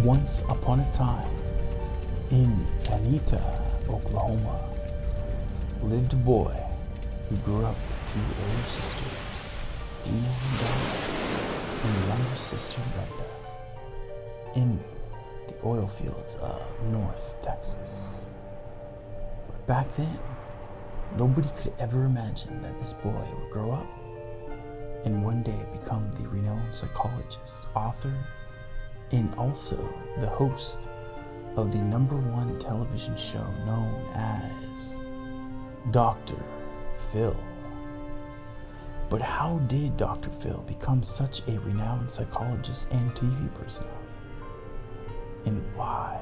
Once upon a time, in Vanita, Oklahoma, lived a boy who grew up with two older sisters, Dina and Donna, and a younger sister, Brenda, in the oil fields of North Texas. But back then, nobody could ever imagine that this boy would grow up and one day become the renowned psychologist, author, and also the host of the #1 television show known as Dr. Phil. But how did Dr. Phil become such a renowned psychologist and TV personality? And why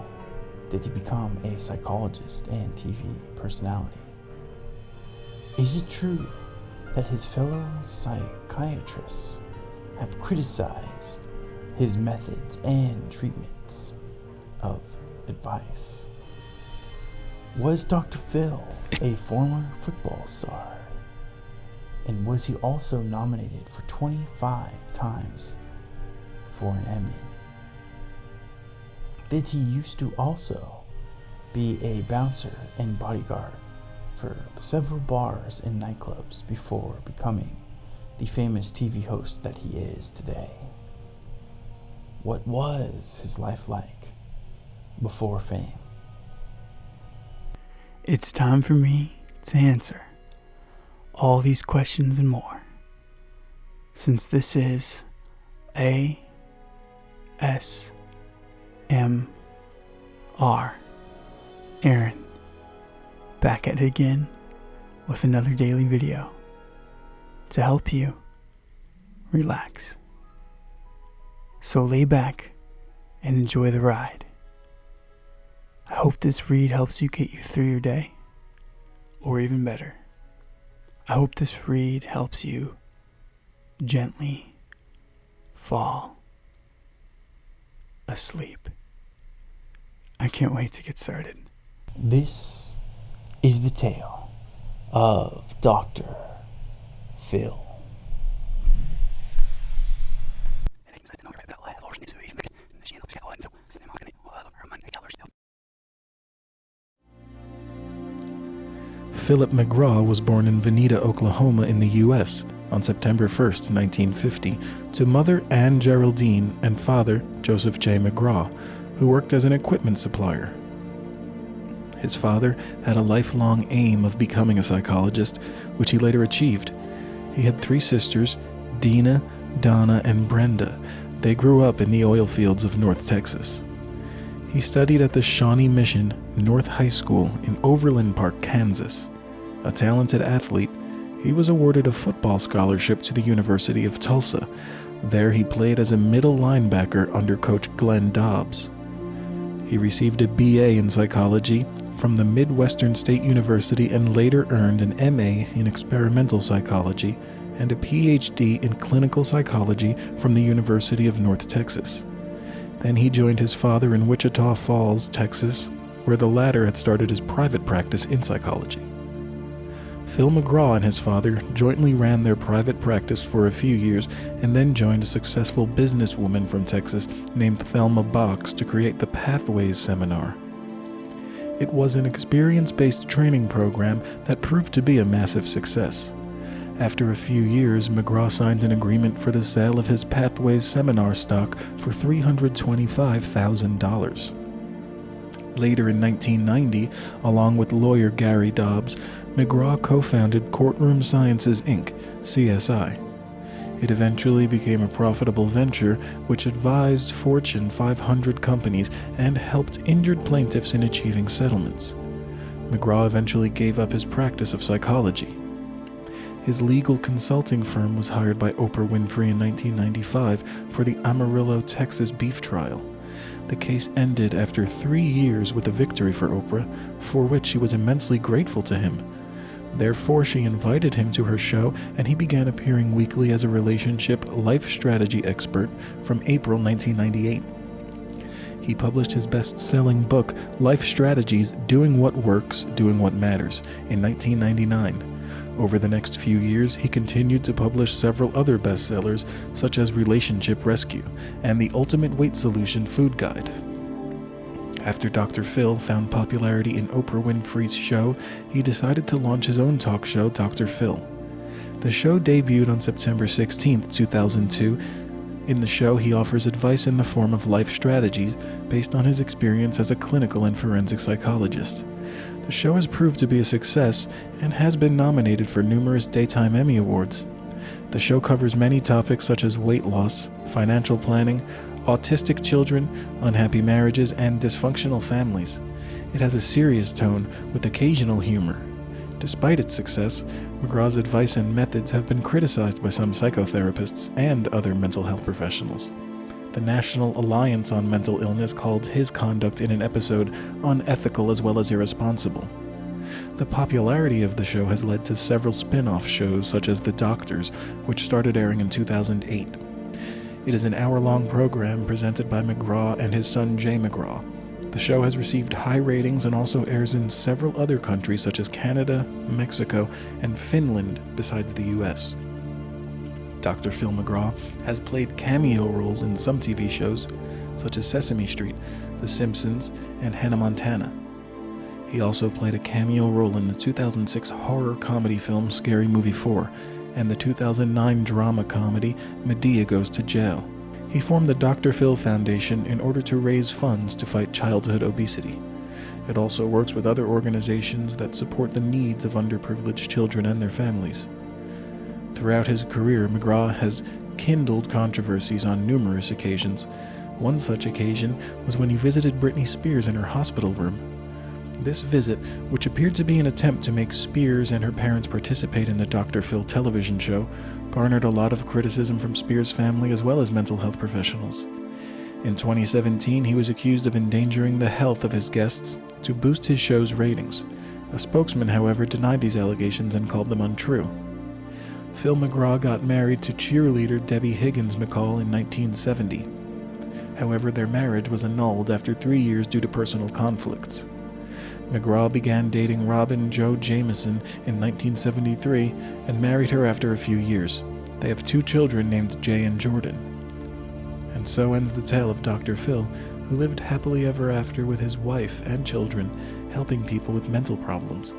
did he become a psychologist and TV personality? Is it true that his fellow psychiatrists have criticized his methods and treatments of advice? Was Dr. Phil a former football star? And was he also nominated for 25 times for an Emmy? Did he used to also be a bouncer and bodyguard for several bars and nightclubs before becoming the famous TV host that he is today? What was his life like before fame? It's time for me to answer all these questions and more, since this is ASMR. Aaron, back at it again with another daily video to help you relax. So lay back and enjoy the ride. I hope this read helps you get you through your day, or even better, I hope this read helps you gently fall asleep. I can't wait to get started. This is the tale of Dr. Phil. Philip McGraw was born in Vanita, Oklahoma in the U.S. on September 1st, 1950, to mother Ann Geraldine and father Joseph J. McGraw, who worked as an equipment supplier. His father had a lifelong aim of becoming a psychologist, which he later achieved. He had 3 sisters, Dina, Donna, and Brenda. They grew up in the oil fields of North Texas. He studied at the Shawnee Mission North High School in Overland Park, Kansas. A talented athlete, he was awarded a football scholarship to the University of Tulsa. There he played as a middle linebacker under Coach Glenn Dobbs. He received a BA in psychology from the Midwestern State University and later earned an MA in experimental psychology and a PhD in clinical psychology from the University of North Texas. Then he joined his father in Wichita Falls, Texas, where the latter had started his private practice in psychology. Phil McGraw and his father jointly ran their private practice for a few years and then joined a successful businesswoman from Texas named Thelma Box to create the Pathways Seminar. It was an experience-based training program that proved to be a massive success. After a few years, McGraw signed an agreement for the sale of his Pathways Seminar stock for $325,000. Later in 1990, along with lawyer Gary Dobbs, McGraw co-founded Courtroom Sciences, Inc., CSI. It eventually became a profitable venture which advised Fortune 500 companies and helped injured plaintiffs in achieving settlements. McGraw eventually gave up his practice of psychology. His legal consulting firm was hired by Oprah Winfrey in 1995 for the Amarillo, Texas beef trial. The case ended after 3 years with a victory for Oprah, for which she was immensely grateful to him. Therefore, she invited him to her show, and he began appearing weekly as a relationship life strategy expert from April 1998. He published his best-selling book, Life Strategies: Doing What Works, Doing What Matters, in 1999. Over the next few years, he continued to publish several other bestsellers, such as Relationship Rescue and The Ultimate Weight Solution Food Guide. After Dr. Phil found popularity in Oprah Winfrey's show, he decided to launch his own talk show, Dr. Phil. The show debuted on September 16, 2002. In the show, he offers advice in the form of life strategies based on his experience as a clinical and forensic psychologist. The show has proved to be a success and has been nominated for numerous Daytime Emmy Awards. The show covers many topics such as weight loss, financial planning, autistic children, unhappy marriages, and dysfunctional families. It has a serious tone with occasional humor. Despite its success, McGraw's advice and methods have been criticized by some psychotherapists and other mental health professionals. The National Alliance on Mental Illness called his conduct in an episode unethical as well as irresponsible. The popularity of the show has led to several spin-off shows such as The Doctors, which started airing in 2008. It is an hour-long program presented by McGraw and his son Jay McGraw. The show has received high ratings and also airs in several other countries such as Canada, Mexico, and Finland besides the US. Dr. Phil McGraw has played cameo roles in some TV shows such as Sesame Street, The Simpsons, and Hannah Montana. He also played a cameo role in the 2006 horror comedy film Scary Movie 4 and the 2009 drama comedy Medea Goes to Jail. He formed the Dr. Phil Foundation in order to raise funds to fight childhood obesity. It also works with other organizations that support the needs of underprivileged children and their families. Throughout his career, McGraw has kindled controversies on numerous occasions. One such occasion was when he visited Britney Spears in her hospital room. This visit, which appeared to be an attempt to make Spears and her parents participate in the Dr. Phil television show, garnered a lot of criticism from Spears' family as well as mental health professionals. In 2017, he was accused of endangering the health of his guests to boost his show's ratings. A spokesman, however, denied these allegations and called them untrue. Phil McGraw got married to cheerleader Debbie Higgins McCall in 1970. However, their marriage was annulled after 3 years due to personal conflicts. McGraw began dating Robin Jo Jameson in 1973 and married her after a few years. They have 2 children named Jay and Jordan. And so ends the tale of Dr. Phil, who lived happily ever after with his wife and children, helping people with mental problems.